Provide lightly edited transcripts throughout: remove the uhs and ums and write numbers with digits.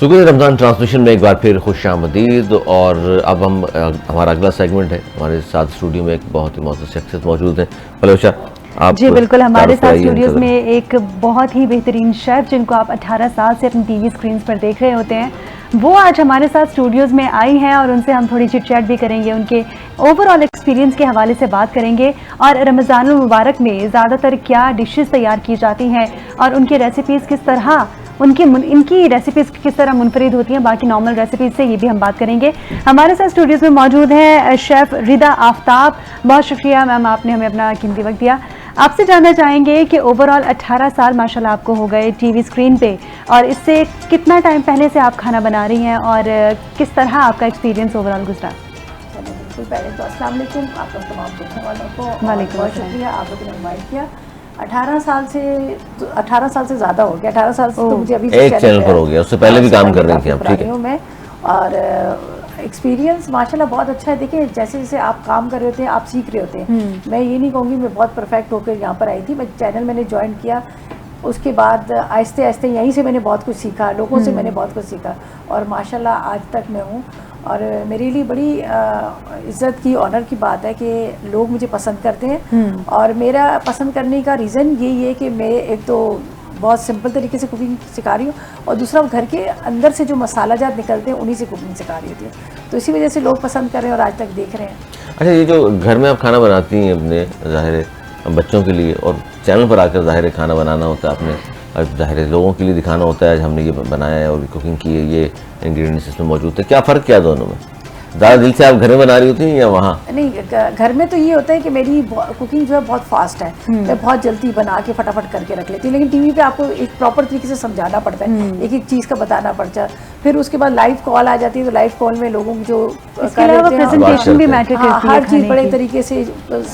सुकून रमज़ान ट्रांसमिशन में एक बार फिर खुशामदीद। और अब हम हमारा अगला सेगमेंट है। हमारे साथ स्टूडियो में एक बहुत ही मौजूद शख्सियत मौजूद है। पलोशा, आप जी बिल्कुल, हमारे साथ स्टूडियोज में एक बहुत ही बेहतरीन शेफ़ जिनको आप 18 साल से अपनी टीवी स्क्रीन पर देख रहे होते हैं, वो आज हमारे साथ स्टूडियोज़ में आई हैं और उनसे हम थोड़ी चिट चैट भी करेंगे, उनके ओवरऑल एक्सपीरियंस के हवाले से बात करेंगे और रमज़ानुल मुबारक में ज़्यादातर क्या डिशेस तैयार की जाती हैं और उनकी रेसिपीज़ किस तरह इनकी रेसिपीज़ किस तरह मुनफरिद होती हैं बाकी नॉर्मल रेसिपीज़ से, ये भी हम बात करेंगे। हमारे साथ स्टूडियोज़ में मौजूद हैं शेफ़ रिदा आफ्ताब। बहुत शुक्रिया मैम, आपने हमें अपना कीमती वक्त दिया। आपसे जानना चाहेंगे कि ओवरऑल 18 साल माशाल्लाह आपको हो गए टीवी स्क्रीन पे, और इससे कितना टाइम पहले से आप खाना बना रही हैं और किस तरह आपका एक्सपीरियंस ओवरऑल गुजरा? बिल्कुल, पहले तो अस्सलाम वालेकुम आप लोग तमाम देखने वालों को वालेकुम बहुत शुक्रिया आप लोगों ने इनवाइट किया। 18 साल से ज़्यादा हो गया, 18 साल से तो मुझे अभी एक चैनल पर हो गया, उससे पहले भी काम कर रही थी आप? ठीक है। मैं और एक्सपीरियंस माशाल्लाह बहुत अच्छा है। देखिए जैसे जैसे आप काम कर रहे होते हैं आप सीख रहे होते हैं। मैं ये नहीं कहूँगी मैं बहुत परफेक्ट होकर यहाँ पर आई थी। मैं चैनल मैंने ज्वाइन किया, उसके बाद आहिस्ते आहिस्ते यहीं से मैंने बहुत कुछ सीखा, लोगों से मैंने बहुत कुछ सीखा और माशाल्लाह आज तक मैं हूँ। और मेरे लिए बड़ी इज़्ज़त की, ऑनर की बात है कि लोग मुझे पसंद करते हैं। और मेरा पसंद करने का रीज़न यही है कि मैं एक तो बहुत सिंपल तरीके से कुकिंग सिखा रही हूँ और दूसरा घर के अंदर से जो मसाला जात निकलते हैं उन्हीं से कुकिंग सिखा रही होती है, तो इसी वजह से लोग पसंद कर रहे हैं और आज तक देख रहे हैं। अच्छा, ये जो घर में आप खाना बनाती हैं अपने ज़ाहिर बच्चों के लिए और चैनल पर आकर ज़ाहिर खाना बनाना होता है आपने, अब ज़ाहिर लोगों के लिए दिखाना होता है आज हमने ये बनाया है और कुकिंग की है, ये इंग्रेडिएंट्स इसमें मौजूद है, क्या फ़र्क क्या दोनों में? ज़्यादा दिल से आप घर में बना रही होती हैं या वहाँ? नहीं, घर में तो ये होता है कि मेरी कुकिंग जो है बहुत फास्ट है, मैं बहुत जल्दी बना के फटाफट करके रख लेती हूँ। लेकिन टीवी पे आपको एक प्रॉपर तरीके से समझाना पड़ता है, एक एक चीज़ का बताना पड़ता है। फिर उसके बाद लाइव कॉल आ जाती है, तो लाइव कॉल में लोगों की जो प्रेजेंटेशन भी मैटर करती है, हर चीज़ बड़े तरीके से,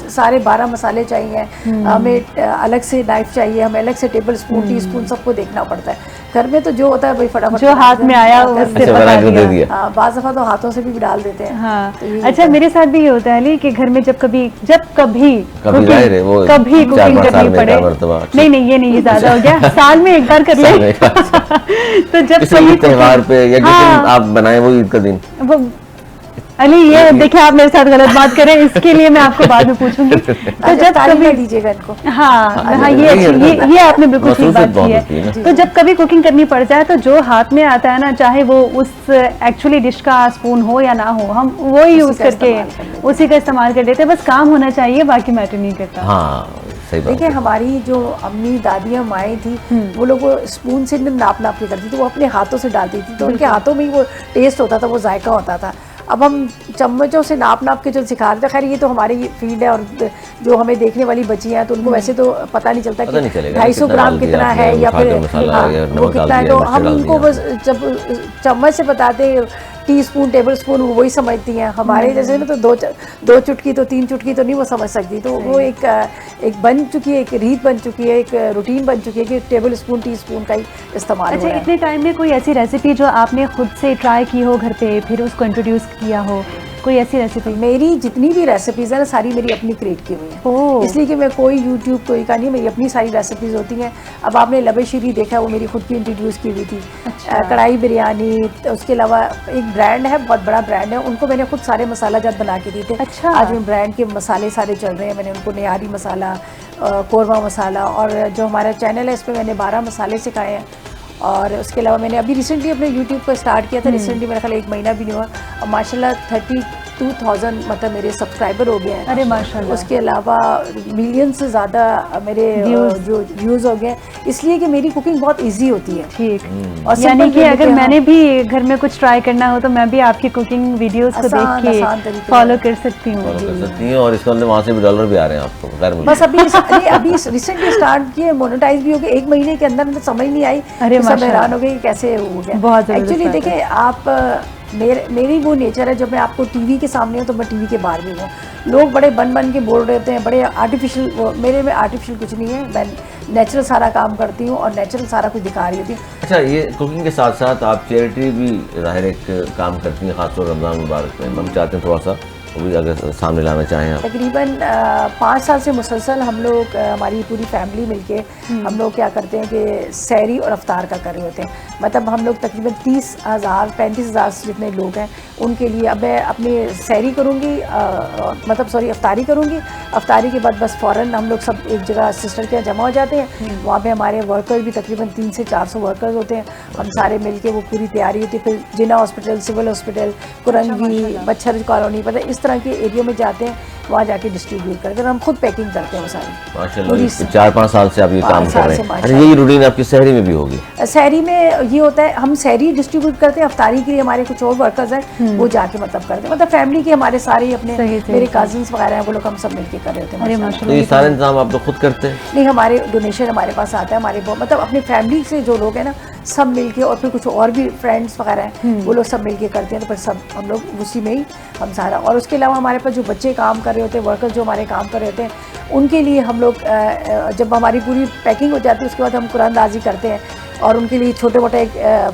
सारे 12 मसाले चाहिए, हमें अलग से नाइफ चाहिए, हमें अलग से टेबल स्पून, टी स्पून सबको देखना पड़ता है। घर में तो जो होता है भाई फटाफट जो हाथ में आया उससे बना दिया। बाज़ दफ़ा तो हाथों से भी डाल देते हैं। हाँ। तो अच्छा, मेरे साथ भी ये होता है कि घर में जब कभी कुकिंग करनी पड़े, नहीं ये नहीं ज़्यादा हो गया, साल में एक बार कर ले तो जब कभी त्योहार पे या जिस आप बनाए वो ईद का दिन, अली ये देखिए आप मेरे साथ गलत बात करें, इसके लिए मैं आपको बाद में पूछूंगी। तो जब कभी दीजिएगा इनको, हाँ ये आपने बिल्कुल ठीक बात की है। तो जब कभी कुकिंग करनी पड़ जाए तो जो हाथ में आता है ना, चाहे वो उस एक्चुअली डिश का स्पून हो या ना हो, हम वो ही यूज करके उसी का इस्तेमाल कर लेते हैं। बस काम होना चाहिए, बाकी मैटर नहीं करता। हाँ, देखिए हमारी जो अम्मी दादियाँ माएँ थी, वो लोग स्पून से नाप के करती थी, वो अपने हाथों से डालती थी, तो उनके हाथों में ही वो टेस्ट होता था, वो जायका होता था। अब हम चम्मचों से नाप के जो सिखा रहे थे, खैर ये तो हमारी फील्ड है और जो हमें देखने वाली बच्ची हैं तो उनको वैसे तो पता नहीं चलता कि 250 ग्राम कितना है या फिर वो कितना है, तो हम उनको बस जब चम्मच से बताते टी स्पून टेबल स्पून वही समझती हैं। हमारे जैसे में तो दो चुटकी तो 3 चुटकी तो नहीं वो समझ सकती, तो वो एक बन चुकी है, एक रीत बन चुकी है, एक रूटीन बन चुकी है कि टेबल स्पून टी स्पून का ही इस्तेमाल। अच्छा, इतने टाइम में कोई ऐसी रेसिपी जो आपने खुद से ट्राई की हो घर पे, फिर उसको इंट्रोड्यूस किया हो, कोई ऐसी रेसिपी? मेरी जितनी भी रेसिपीज़ है ना सारी मेरी अपनी क्रिएट की हुई है, इसलिए कि मैं कोई यूट्यूब कोई का नहीं, मेरी अपनी सारी रेसिपीज़ होती हैं। अब आपने लबे शीरी देखा, वो मेरी खुद की इंट्रोड्यूस की हुई थी। अच्छा। कढ़ाई बिरयानी, उसके अलावा एक ब्रांड है, बहुत बड़ा ब्रांड है, उनको मैंने खुद सारे मसाला जात बना के दिए थे। अच्छा। आज उन ब्रांड के मसाले सारे चल रहे हैं, मैंने उनको निहारी मसाला, कोरमा मसाला, और जो हमारा चैनल है इस पर मैंने 12 मसाले सिखाए हैं। और उसके अलावा मैंने अभी रिसेंटली अपने यूट्यूब पर स्टार्ट किया था, रिसेंटली मेरा ख्याल 1 महीना भी नहीं हुआ, और माशाल्लाह 32,000 मतलब मेरे सब्सक्राइबर हो गए हैं। अरे माशाल्लाह। उसके अलावा मिलियन से ज़्यादा मेरे जो व्यूज़ हो गए, इसलिए कि मेरी कुकिंग बहुत इजी होती है। ठीक, और यानी कि अगर मैंने भी घर में कुछ ट्राई करना हो तो मैं भी आपकी कुकिंग वीडियोस को देख के फॉलो कर सकती हूँ। और इसके अंदर वहाँ से भी डॉलर भी आ रहे हैं आपको? बस अभी रिसेंटली स्टार्ट किए, मोनेटाइज भी हो गए, 1 महीने के अंदर समझ नहीं आई, सब हैरान हो गए कैसे हो गया। बहुत एक्चुअली देखिए आप मेरी वो नेचर है, जब मैं आपको टीवी के सामने हूँ तो मैं टीवी के बाहर भी हूँ। लोग बड़े बन के बोल रहे होते हैं, बड़े आर्टिफिशियल, मेरे में आर्टिफिशियल कुछ नहीं है, मैं नेचुरल सारा काम करती हूँ और नेचुरल सारा कुछ दिखा रही होती हूँ। अच्छा, ये कुकिंग के साथ साथ आप चैरिटी भी ज़ाहिर एक काम करती हैं, खासतौर रमज़ान मुबारक में। हम चाहते हैं थोड़ा सा वो भी अगर सामने लाना चाहें आप। तकरीबन 5 साल से मुसलसल हम लोग हमारी पूरी फैमिली मिलके हम लोग क्या करते हैं कि सहरी और अफ्तार का कर रहे होते हैं। मतलब हम लोग तकरीबन 35,000 जितने लोग हैं उनके लिए अब मैं अपनी सहरी करूँगी, मतलब सॉरी अफ्तारी करूँगी। अफ्तारी के बाद बस फ़ौरन हम लोग सब एक जगह सिस्टर के यहाँ जमा हो जाते हैं। वहाँ पे हमारे वर्कर्स भी तकरीबन 300 से 400 वर्कर्स होते हैं। हम सारे मिलके वो पूरी तैयारी होती है। फिर जिना हॉस्पिटल, सिविल हॉस्पिटल, कुरंगी, मच्छर कॉलोनी, मतलब इस तरह के एरिया में जाते हैं, वहाँ जाके डिस्ट्रीब्यूट करते हैं। हम खुद पैकिंग करते हैं वो सारी। माशाल्लाह 4-5 साल से आप ये काम कर रहे हैं। अच्छा, यही रूटीन आपकी सहरी में भी होगी? सहरी में ये होता है, हम सहरी डिस्ट्रीब्यूट करते हैं। अफ्तारी के लिए हमारे कुछ और वर्कर्स हैं वो जाके मतलब करते हैं। मतलब फैमिली के हमारे सारे अपने मेरे कजिन्स वगैरह हैं, वो लोग हम सब मिलके कर रहे होते हैं। तो ये सारे इंतजाम आप लोग खुद करते हैं? नहीं, हमारे डोनेशन हमारे पास आता है। हमारे मतलब अपनी फैमिली से जो लोग हैं ना सब मिलके, और फिर कुछ और भी फ्रेंड्स वगैरह हैं वो लोग सब मिलके करते हैं। तो फिर सब हम लोग उसी में ही हम सारा, और उसके अलावा हमारे पास जो बच्चे काम कर रहे होते हैं, वर्कर्स जो हमारे काम कर रहे होते हैं, उनके लिए हम लोग जब हमारी पूरी पैकिंग हो जाती है उसके बाद हम कुरानदाजी करते हैं और उनके लिए छोटे मोटे एक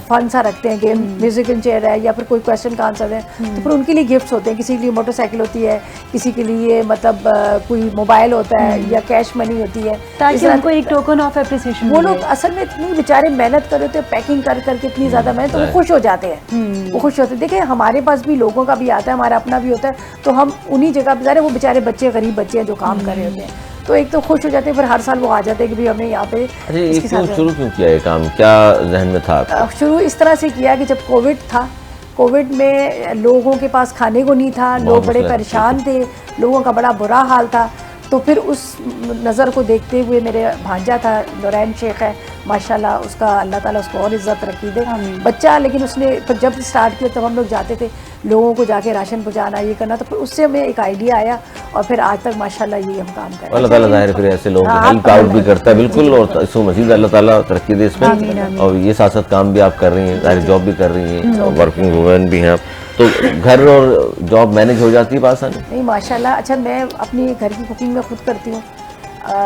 फन सा रखते हैं, गेम म्यूजिकल चेयर है या फिर कोई क्वेश्चन का आंसर है। तो फिर उनके लिए गिफ्ट्स होते हैं। किसी के लिए मोटरसाइकिल होती है, किसी के लिए मतलब कोई मोबाइल होता है या कैश मनी होती है, ताकि उनको एक टोकन ऑफ एप्रिसिएशन। वो लोग असल में इतनी बेचारे मेहनत कर रहे होते हैं, पैकिंग कर करके इतनी ज़्यादा मेहनत, तो वो खुश हो जाते हैं। वो खुश होते हैं। देखिए हमारे पास भी लोगों का भी आता है, हमारा अपना भी होता है, तो हम उन्हीं जगह बेचारे वो बेचारे बच्चे, गरीब बच्चे हैं जो काम कर रहे होते हैं, तो एक तो खुश हो जाते हैं। फिर हर साल वो आ जाते हैं कि भाई हमें यहाँ पे इसके साथ। शुरू क्यों किया ये काम, क्या जहन में था? शुरू इस तरह से किया कि जब कोविड था, कोविड में लोगों के पास खाने को नहीं था, लोग बड़े परेशान थे, लोगों का बड़ा बुरा हाल था। तो फिर उस नज़र को देखते हुए मेरे भांजा था, नूरैन शेख है माशाल्लाह, उसका अल्लाह ताला उसको और इज़्ज़त रखी दे बच्चा, लेकिन उसने फिर जब स्टार्ट किया तब हम लोग जाते थे लोगों को जाके राशन पहुँचाना, ये करना, तो फिर उससे हमें एक आइडिया आया और फिर आज तक माशाल्लाह ये हम काम कर रहे हैं। अल्लाह ताला ज़ाहिर फिर ऐसे लोग हेल्प आउट भी करता है, बिल्कुल, और इसको मज़ीद अल्लाह ताला तरक्की दे इसमें। और ये साथ साथ काम भी आप कर रही हैं, ज़ाहिर जॉब भी कर रही हैं, वर्किंग वूमेन भी हैं आप, तो घर और जॉब मैनेज हो जाती है आसानी? नहीं माशाल्लाह। अच्छा, मैं अपनी घर की कुकिंग में खुद करती हूँ।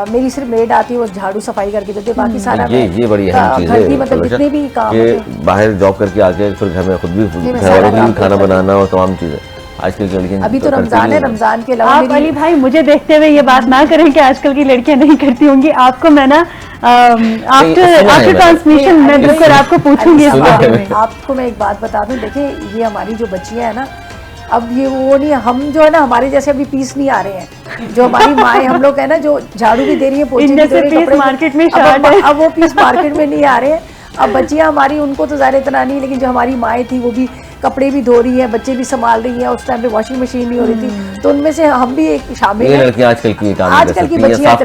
मेरी सिर्फ मेड आती है, वो झाड़ू सफाई करके देती है, बाकी सारा ये बड़ी अहम चीज़ है। मतलब जितने भी काम कि बाहर जॉब करके आके फिर घर में खुद भी घर वालों के लिए खाना बनाना और तमाम चीज़ें आजकल की लड़कियां। अभी तो रमज़ान है, रमज़ान के अलावा आप अली भाई मुझे देखते हुए ये बात ना करें कि आजकल की लड़कियां नहीं करती होंगी। आपको मैं ना आफ्टर ट्रांसमिशन मैं बिल्कुल आपको पूछूंगी इस बारे में। आपको मैं एक बात बता दूं, देखिए ये हमारी जो बच्चियां हैं ना, अब ये वो नहीं, हम जो है ना हमारे जैसे अभी पीस नहीं आ रहे हैं। जो हमारी माएँ हम लोग है ना, जो झाड़ू भी दे रही है, पोछे भी दे रही है, कपड़े मार्केट में अब वो पीस मार्केट में नहीं आ रहे हैं। अब बच्चियां हमारी, उनको तो ज़्यादा इतना नहीं, लेकिन जो हमारी माएँ थी वो भी कपड़े भी धो रही है, बच्चे भी संभाल रही है। उस टाइम पे वॉशिंग मशीन नहीं हो रही थी, तो उनमें से हम भी एक शामिल हैं। आजकल की बच्चियां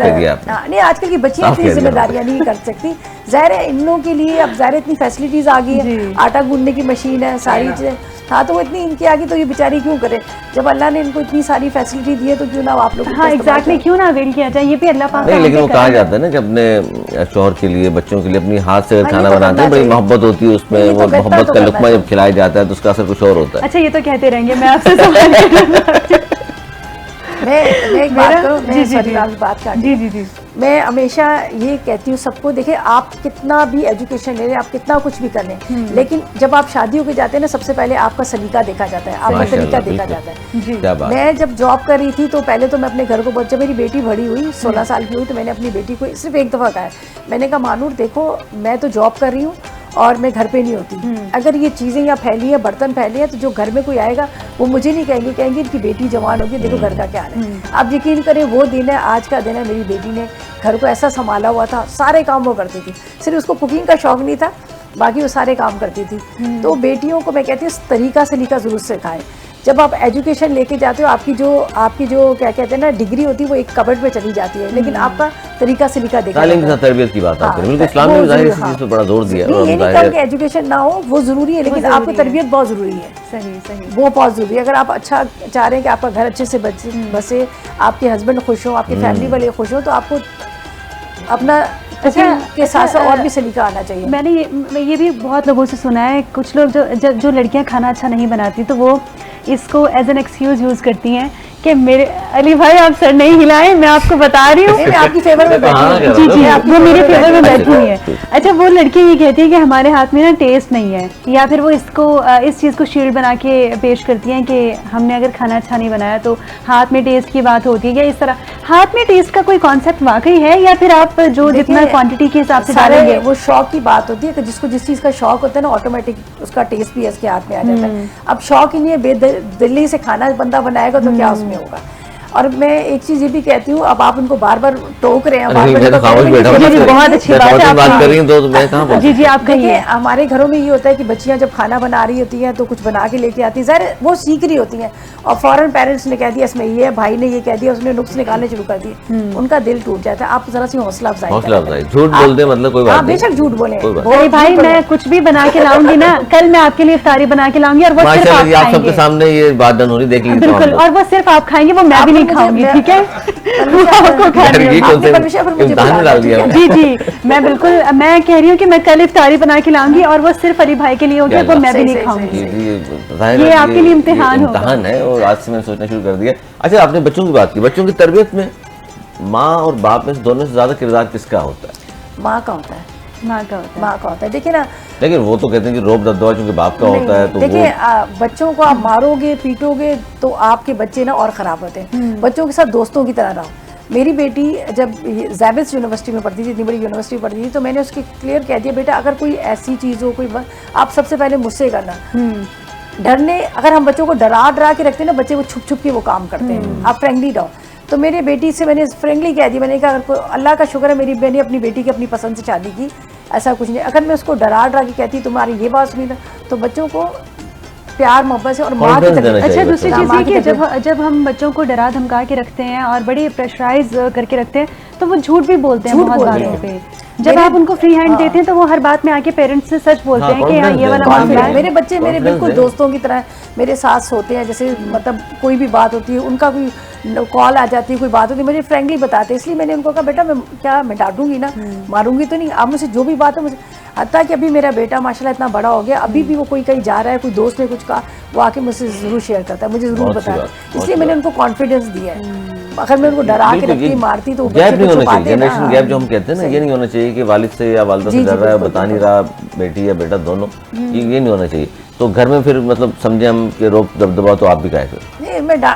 नहीं, आजकल की बच्चियां इतनी जिम्मेदारियां नहीं कर सकती। ज़ाहिर है इन लोगों के लिए अब ज़ाहिर इतनी फैसिलिटीज आ गई है, आटा गूंदने की मशीन है, सारी चीज़ें। हाँ, तो वो इतनी इनकी आ गई, तो ये बेचारी क्यों करे? जब अल्लाह ने इनको इतनी सारी फैसिलिटी दी है तो क्यों ना आप लोग। हाँ एग्जैक्टली, क्यों ना अवेल किया जाए, ये भी अल्लाह पाक। नहीं, लेकिन वो कहा जाता है ना कि अपने शौहर के लिए, बच्चों के लिए अपनी हाथ से खाना बनाते हैं, बड़ी मोहब्बत होती है उसमें, वो मोहब्बत का लुक़्मा जब खिलाया जाता है तो उसका असर कुछ और होता है। अच्छा, ये तो कहते रहेंगे, मैं आपसे सवाल मैं एक बात करूं, मैं मैं हमेशा ये कहती हूँ सबको, देखिए आप कितना भी एजुकेशन ले लें, आप कितना कुछ भी कर लें, लेकिन जब आप शादियों के जाते हैं ना, सबसे पहले आपका सलीका देखा जाता है, आपका तरीका देखा जाता है। मैं जब जॉब कर रही थी तो पहले तो मैं अपने घर को, जब मेरी बेटी बड़ी हुई 16 साल की हुई, तो मैंने अपनी बेटी को सिर्फ एक दफ़ा कहा है, मैंने कहा मानूर देखो मैं तो जॉब कर रही हूँ और मैं घर पे नहीं होती, अगर ये चीज़ें यहाँ फैली है, बर्तन फैले हैं, तो जो घर में कोई आएगा वो मुझे नहीं कहेंगे इनकी बेटी जवान होगी, देखो घर का क्या हाल है। आप यकीन करें, वो दिन है, आज का दिन है, मेरी बेटी ने घर को ऐसा संभाला हुआ था, सारे काम वो करती थी, सिर्फ उसको कुकिंग का शौक़ नहीं था, बाकी वो सारे काम करती थी। तो बेटियों को मैं कहती हूँ तरीका सलीका ज़रूर सिखाएं। जब आप एजुकेशन लेके जाते हो, आपकी जो क्या कहते हैं ना डिग्री होती है, वो एक कबर्ड में चली जाती है, लेकिन आपका तरीका सलीका देखा तालीम के साथ तरबियत की बात आती है। बिल्कुल, इस्लाम ने ज़ाहिर इस चीज़ पे बड़ा जोर दिया है। ये नहीं कहा कि एजुकेशन ना हो, वो ज़रूरी है, लेकिन आपकी तरबियत बहुत ज़रूरी है। सही वो बहुत ज़रूरी है। अगर आप अच्छा चाह रहे हैं कि आपका घर अच्छे से बसे, आपके हस्बैंड खुश हो, आपकी फैमिली वाले खुश हो, तो आपको अपना के साथ और भी सलीका आना चाहिए। मैंने ये भी बहुत लोगों से सुना है, कुछ लोग जो लड़कियां खाना अच्छा नहीं बनाती तो वो इसको एज एन एक्सक्यूज़ यूज़ करती हैं कि मेरे अली भाई आप सर नहीं हिलाएं, मैं आपको बता रही हूँ। मैं आपकी फेवर में बैठी हूँ। जी जी, वो मेरे फेवर में बैठी हुई है। अच्छा, वो लड़की ये कहती है कि हमारे हाथ में ना टेस्ट नहीं है, या फिर वो इसको इस चीज़ को शील्ड बना के पेश करती हैं कि हमने अगर खाना अच्छा नहीं बनाया तो हाथ में टेस्ट की बात होती है, या इस तरह हाथ में टेस्ट का कोई कॉन्सेप्ट वाकई है, या फिर आप जो जितना क्वांटिटी के हिसाब से डालेंगे? वो शौक की बात होती है कि जिसको जिस चीज़ का शौक होता है ना, ऑटोमेटिक उसका टेस्ट भी इसके हाथ में आ जाता है। अब शौक ही नहीं है, बेदिली से खाना बंदा बनाएगा तो क्या उसमें होगा। और मैं एक चीज ये भी कहती हूँ, अब आप उनको बार बार टोक रहे हैं, बहुत अच्छी बात कर रही तो मैं कहाँ। जी जी, आप कहिए। हमारे घरों में ये होता है कि बच्चियां जब खाना बना रही होती हैं तो कुछ बना के लेके आती है, ज़ाहिर वो सीख रही होती हैं, और फॉरेन पेरेंट्स ने कह दिया इसमें ये है, भाई ने ये कह दिया, उसने नुक्स निकालने शुरू कर दिए, उनका दिल टूट जाता है। आप जरा सी हौसला अफजाई, झूठ बोलते मतलब कोई बात नहीं, बेशक झूठ बोले। अरे भाई, मैं कुछ भी बना के लाऊंगी ना, कल मैं आपके लिए इफ्तारी बना के लाऊंगी, और वो सिर्फ आप खाएंगे। आप सबके सामने ये बात डन हो रही, देख लीजिए। बिल्कुल, और वो सिर्फ आप खाएंगे, वो मैं भी नहीं खाऊंगी, ठीक है? जी जी, मैं बिल्कुल, मैं कह रही हूँ कि मैं कल इफ्तारी बना के लाऊंगी, और वो सिर्फ अली भाई के लिए होगी, वो मैं भी नहीं खाऊंगी। ये आपके लिए इम्तिहान है, और आज से मैंने सोचना शुरू कर दिया। अच्छा, आपने बच्चों की बात की, बच्चों की तरबियत में माँ और बाप में दोनों से ज्यादा किरदार किसका होता है? माँ का होता है। माँ का होता है। माँ का होता है। देखिए ना, लेकिन वो तो कहते हैं कि रोब दबदबा चूंकि बाप का होता है, तो देखिए बच्चों को आप मारोगे पीटोगे तो आपके बच्चे ना और ख़राब होते हैं। बच्चों के साथ दोस्तों की तरह रहो। मेरी बेटी जब ज़ैबिस यूनिवर्सिटी में पढ़ती थी, इतनी बड़ी यूनिवर्सिटी में पढ़ती थी, तो मैंने उसके क्लियर कह दिया, बेटा अगर कोई ऐसी चीज़ हो, कोई आप सबसे पहले मुझसे करना। डरने, अगर हम बच्चों को डरा के रखते हैं ना, बच्चे वो छुप छुप के वो काम करते हैं। आप फ्रेंकली रहो। तो मेरी बेटी से मैंने फ्रेंकली कह दिया, मैंने कहा अगर अल्लाह का शुक्र है मेरी मैंने अपनी बेटी की अपनी पसंद से शादी की, ऐसा कुछ नहीं। अगर मैं उसको डरा के कहती तुम्हारी ये बात सुनी, तो बच्चों को प्यार मोहब्बत से और माँ की तरफ। अच्छा, दूसरी चीज़ ये कि जब हम बच्चों को डरा धमका के रखते हैं और बड़ी प्रेशराइज करके रखते हैं, तो वो झूठ भी बोलते हैं बहुत बातों पे। जब आप उनको फ्री हैंड देते हैं तो वो हर बात में आके पेरेंट्स से सच बोलते हैं कि हाँ ये वाला मामला है। मेरे बच्चे मेरे बिल्कुल दोस्तों की तरह मेरे साथ होते हैं। जैसे मतलब कोई भी बात होती है, उनका कोई कॉल आ जाती है, कोई बात होती है, मुझे फ्रेंकली बताते हैं। इसलिए मैंने उनको कहा बेटा मैं डांटूंगी ना, मारूंगी तो नहीं, आप मुझे जो भी बात है मुझे। हत्ता कि अभी मेरा बेटा माशाल्लाह इतना बड़ा हो गया, अभी भी वो कोई कहीं जा रहा है, कोई दोस्त ने कुछ कहा, वो आके मुझसे ज़रूर शेयर करता है, मुझे ज़रूर बताता है। इसलिए मैंने उनको कॉन्फिडेंस दिया है। अगर मैं उनको डरा के रखती मारती तो गैप नहीं होना चाहिए, जनरेशन गैप जो हम कहते हैं ना, ये नहीं होना चाहिए कि वालिद से या वालिदा से डर रहा है, बता नहीं रहा, बेटी या बेटा दोनों, ये नहीं होना चाहिए। तो घर में फिर मतलब समझे हम कि रोक दबदबा तो आप भी कहे फिर?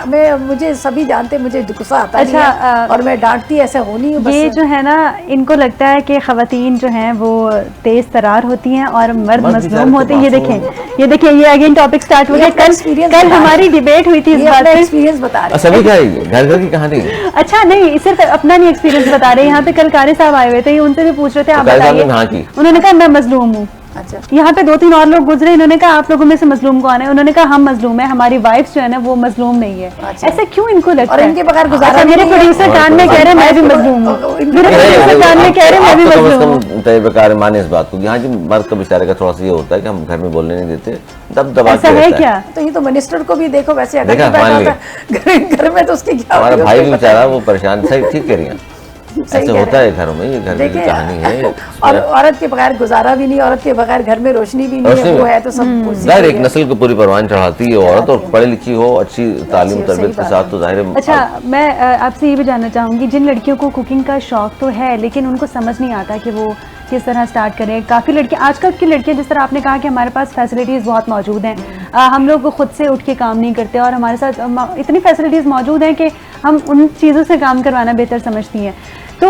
मैं मुझे सभी जानते, मुझे गुस्सा आता है और मैं डांटती ऐसा हो नहीं हूँ। ये जो है ना, इनको लगता है कि खवातीन जो हैं वो तेज तरार होती हैं और मर्द मजलूम होते हैं। ये देखें ये अगेन टॉपिक स्टार्ट हो गया। कल हमारी डिबेट हुई थी इस बात पे। एक्सपीरियंस बता रहे हैं सभी का घर की कहानी। अच्छा नहीं, सिर्फ अपना नहीं एक्सपीरियंस बता रहे हैं। यहाँ पे कल कारी साहब आए हुए थे, उनसे भी पूछ रहे थे आप बताइए। उन्होंने कहा मैं मजलूम हूँ। अच्छा, यहाँ पे 2-3 और लोग गुजरे, इन्होंने कहा आप लोगों में से मजलूम कौन है? उन्होंने कहा हम मजलूम है, हमारी वाइफ जो है ना वो मजलूम नहीं है। अच्छा। ऐसा क्यों इनको लगता है? और इनके बगैर गुजारा मेरे प्रोड्यूसर कान में कह रहे हैं मैं भी मजलूम हूँ, मेरे प्रोड्यूसर कान में कह रहे हैं मैं भी मजलूम हूँ। तय प्रकार माने इस बात को, यहाँ की मर्द का बेचारे का थोड़ा सा ये होता है कि हम घर में बोलने नहीं देते, दबदबा ऐसा है क्या? तो ये तो मिनिस्टर को भी देखो वैसे अगर घर में तो उसके क्या, हमारा भाई भी बेचारा वो परेशान, सही ठीक कह रही है। ऐसे होता है घरों में, ये घर की कहानी है। और औरत के बगैर गुजारा भी नहीं, औरत के बगैर घर में रोशनी भी नहीं है, वो है तो सब जाहिर एक नस्ल को पूरी परवान चढ़ाती है औरत, और पढ़ी लिखी हो, अच्छी तालीम तरबियत के साथ तो जाहिर है। अच्छा, मैं आपसे ये भी जानना चाहूँगी, जिन लड़कियों को कुकिंग का शौक तो है लेकिन उनको समझ नहीं आता कि वो किस तरह स्टार्ट करें। काफ़ी लड़कियाँ, आजकल की लड़कियाँ, जिस तरह आपने कहा कि हमारे पास फैसिलिटीज़ बहुत मौजूद हैं, हम लोग खुद से उठ के काम नहीं करते और हमारे साथ इतनी फैसिलिटीज़ मौजूद हैं कि हम उन चीज़ों से काम करवाना बेहतर समझती हैं। तो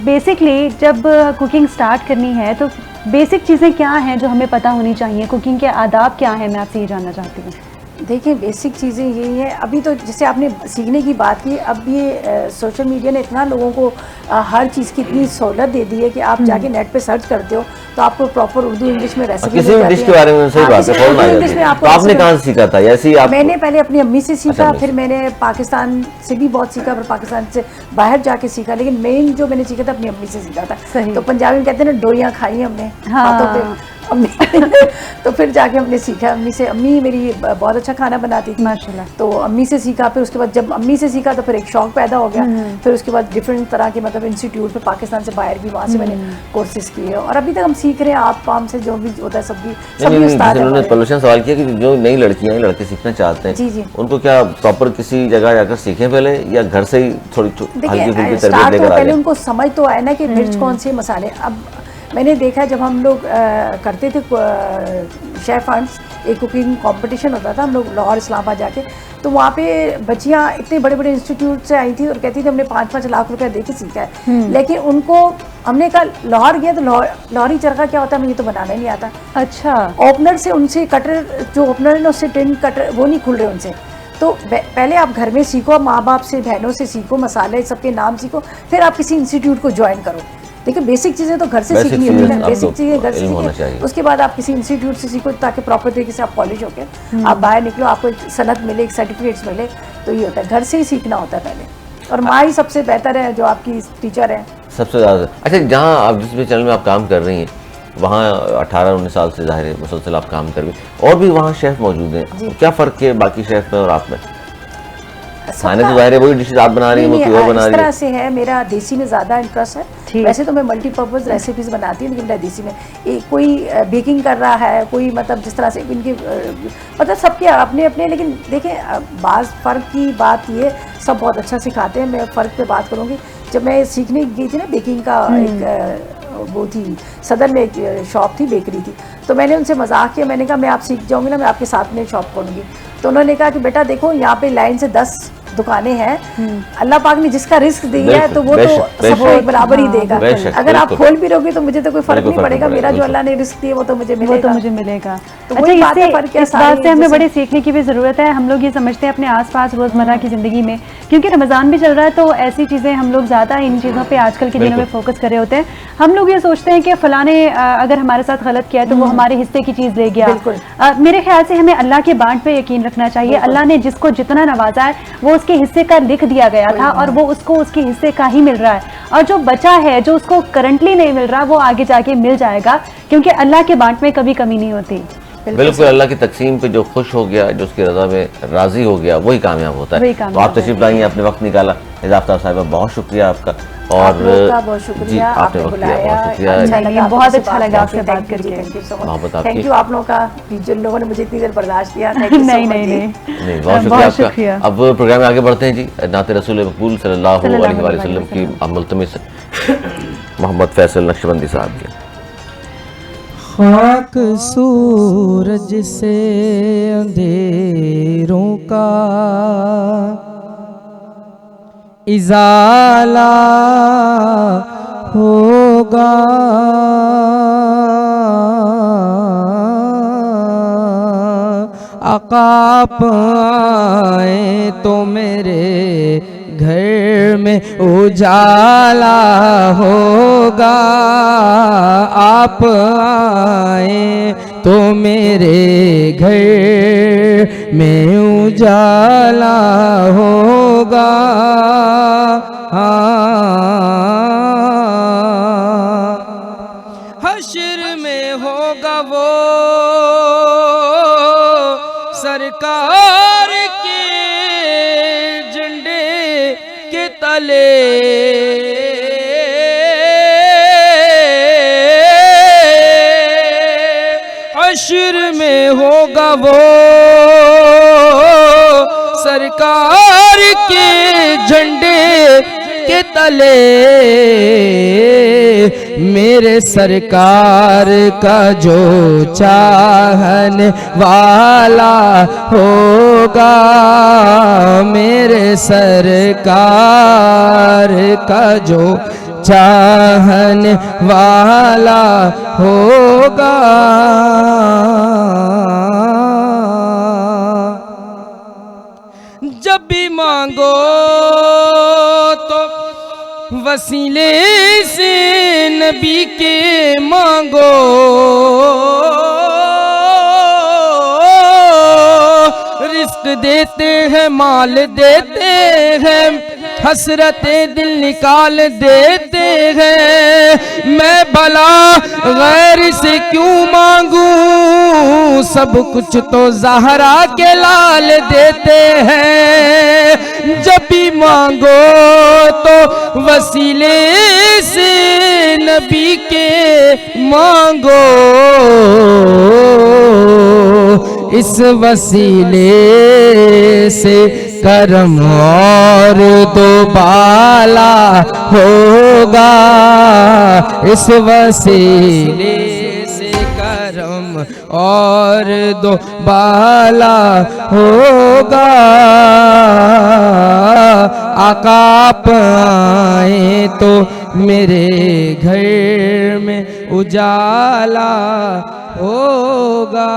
बेसिकली जब कुकिंग स्टार्ट करनी है तो बेसिक चीज़ें क्या हैं जो हमें पता होनी चाहिए? कुकिंग के आदाब क्या हैं, मैं आपसे ये जानना चाहती हूँ। देखिए बेसिक चीज़ें यही हैं। अभी तो जैसे आपने सीखने की बात की, अब ये सोशल मीडिया ने इतना लोगों को हर चीज़ की इतनी सहूलत दे दी है कि आप जाके नेट पे सर्च करते हो तो आपको प्रॉपर उर्दू इंग्लिश में रेसिपी किसी भी डिश के बारे में सही बात है। तो आपने कहाँ से सीखा था? ऐसे ही मैंने पहले अपनी अम्मी से सीखा, फिर मैंने पाकिस्तान से भी बहुत सीखा, फिर पाकिस्तान से बाहर जाके सीखा, लेकिन मेन जो मैंने सीखा था अपनी अम्मी से सीखा था। तो पंजाबी में कहते हैं ना, डोरियाँ खाई हमने हाथों पे, अम्मी तो फिर जाके हमने सीखा अम्मी से। अम्मी मेरी बहुत अच्छा खाना बनाती थी माशाल्लाह। तो अम्मी से सीखा। फिर उसके बाद जब अम्मी से सीखा तो फिर एक शौक पैदा हो गया। फिर उसके बाद डिफरेंट तरह के मतलब इंस्टीट्यूट पे पाकिस्तान से बाहर भी, वहाँ से मैंने कोर्सेज किए और अभी तक हम सीख रहे हैं। आप पाम से जो भी होता है सभी उस्ताद हैं। उन्होंने पॉल्यूशन सवाल किया कि जो नई लड़कियां हैं, लड़के सीखना चाहते हैं, जी जी, उनको क्या प्रॉपर किसी जगह जाकर सीखें पहले, या घर से ही थोड़ी हल्की फुल्की तरबियत स्टार्ट लेकर तो आ पहले जाए? उनको समझ तो आए ना कि मिर्च कौन से मसाले। अब मैंने देखा जब हम लोग करते थे शेफ हंट्स, एक कुकिंग कंपटीशन होता था, हम लोग लाहौर इस्लामाबाद जाके, तो वहाँ पे बच्चियाँ इतने बड़े बड़े इंस्टीट्यूट से आई थी और कहती थी हमने 5-5 लाख रुपया दे के सीखा है। लेकिन उनको हमने कहा लाहौर गया तो लाहौरी चरखा क्या होता है मुझे तो बनाना ही नहीं आता। अच्छा, ओपनर से उनसे कटर जो ओपनर है ना उससे टिन कटर वो नहीं खुल रहे उनसे। तो पहले आप घर में सीखो, माँ बाप से बहनों से सीखो, मसाले सबके नाम सीखो, फिर आप किसी इंस्टीट्यूट को ज्वाइन करो। देखिए बेसिक चीज़ें तो घर से सीखनी है, बेसिक चीज़ें घर से सीखिए, उसके बाद आप किसी इंस्टीट्यूट से सीखो ताकि प्रॉपर तरीके से आप पॉलिश होकर आप बाहर निकलो, आपको एक सनद मिले, एक सर्टिफिकेट्स मिले। तो ये होता है, घर से ही सीखना होता है पहले। और माँ ही सबसे बेहतर है जो आपकी टीचर है सबसे ज़्यादा। अच्छा, जहाँ आप जिस भी चैनल में आप काम कर रही हैं वहाँ 18-19 साल से ज़ाहिर है मुसलसल आप काम कर रही, और भी वहाँ शेफ़ मौजूद हैं, क्या फ़र्क है बाकी शेफ़ में और आप में? खाने तो ज़ाहिर है वही डिशेज आप बना रही हैं, वो कोई और बना रही है। इस तरह से है, मेरा देसी में ज़्यादा इंटरेस्ट है। वैसे तो मैं मल्टीपर्पज़ रेसिपीज़ बनाती हूँ, लेकिन मेरा देसी में कोई बेकिंग कर रहा है, कोई मतलब जिस तरह से इनके मतलब सबके अपने अपने। लेकिन देखें बाज़ फ़र्क की बात ये, सब बहुत अच्छा सिखाते हैं। मैं फ़र्क पे बात करूँगी, जब मैं सीखने गई थी ना बेकिंग का, एक वो थी सदर में एक शॉप थी, बेकरी थी, तो मैंने उनसे मजाक किया, मैंने कहा मैं आप सीख जाऊँगी ना, मैं आपके साथ में शॉप खोलूँगी। तो उन्होंने कहा कि बेटा देखो यहाँ पे लाइन से 10 दुकानें हैं, अल्लाह पाक ने जिसका रिस्क दिया है तो वो तो सबको एक बराबर ही देगा। अगर आप खोल भी रहोगे तो मुझे तो कोई फर्क नहीं पड़ेगा, मेरा जो अल्लाह ने रिस्क दिया वो तो मुझे मिलेगा। तो अच्छा, इस बात से हमें बड़े सीखने की भी ज़रूरत है। हम लोग ये समझते हैं अपने आसपास रोज़मर्रा की ज़िंदगी में, क्योंकि रमज़ान भी चल रहा है तो ऐसी चीज़ें हम लोग ज़्यादा इन चीज़ों पे आजकल के दिनों में फोकस कर रहे होते हैं। हम लोग ये सोचते हैं कि फ़लाँ ने अगर हमारे साथ गलत किया है तो वो हमारे हिस्से की चीज़ ले गया। मेरे ख्याल से हमें अल्लाह के बांट पे यकीन रखना चाहिए। अल्लाह ने जिसको जितना नवाजा है वो उसके हिस्से का लिख दिया गया था और वो उसको उसके हिस्से का ही मिल रहा है, और जो बचा है जो उसको करंटली नहीं मिल रहा वो आगे जाके मिल जाएगा, क्योंकि अल्लाह के बांट में कभी कमी नहीं होती। बिल्कुल, अल्लाह की तकसीम पे जो खुश हो गया, जो उसकी रजा में राजी हो गया, वही कामयाब होता है। तो आप तशरीफ लाई, आपने वक्त निकाला, इजाफ्ता साहिबा बहुत शुक्रिया आपका, और बहुत शुक्रिया, आपने वक्त दिया, बहुत शुक्रिया, बहुत अच्छा लगा आपसे बात करके। थैंक यू आप लोगों का, जिन लोगों ने मुझे इतनी देर बर्दाश्त किया। नहीं, बहुत शुक्रिया आपका। अब प्रोग्राम में आगे बढ़ते हैं जी। नाते रसूल मकबूल सल्लल्लाहु अलैहि वसल्लम की मुल्तमिस मोहम्मद फैसल नक्शबंदी साहब की। खाक सूरज से अंधेरों का इजाला होगा, आका पाए तो मेरे घर में उजाला होगा, आप आए तो मेरे घर में उजाला होगा। हश्र में होगा वो सरकार के झंडे के तले, हश्र में होगा वो सरकार के झंडे के तले, मेरे सरकार का जो चाहने वाला होगा, मेरे सरकार का जो चाहने वाला होगा। जब भी मांगो तो वसीले से नबी के मांगो, रिस्क देते हैं, माल देते हैं, हसरते दिल निकाल देते हैं, मैं भला गैर से क्यों मांगूं, सब कुछ तो ज़हरा के लाल देते हैं। जब भी मांगो तो वसीले से नबी के मांगो, इस वसीले से करम और दो बाला होगा, इस वसीले से करम और दो बाला होगा। आका आप आए तो मेरे घर में उजाला होगा।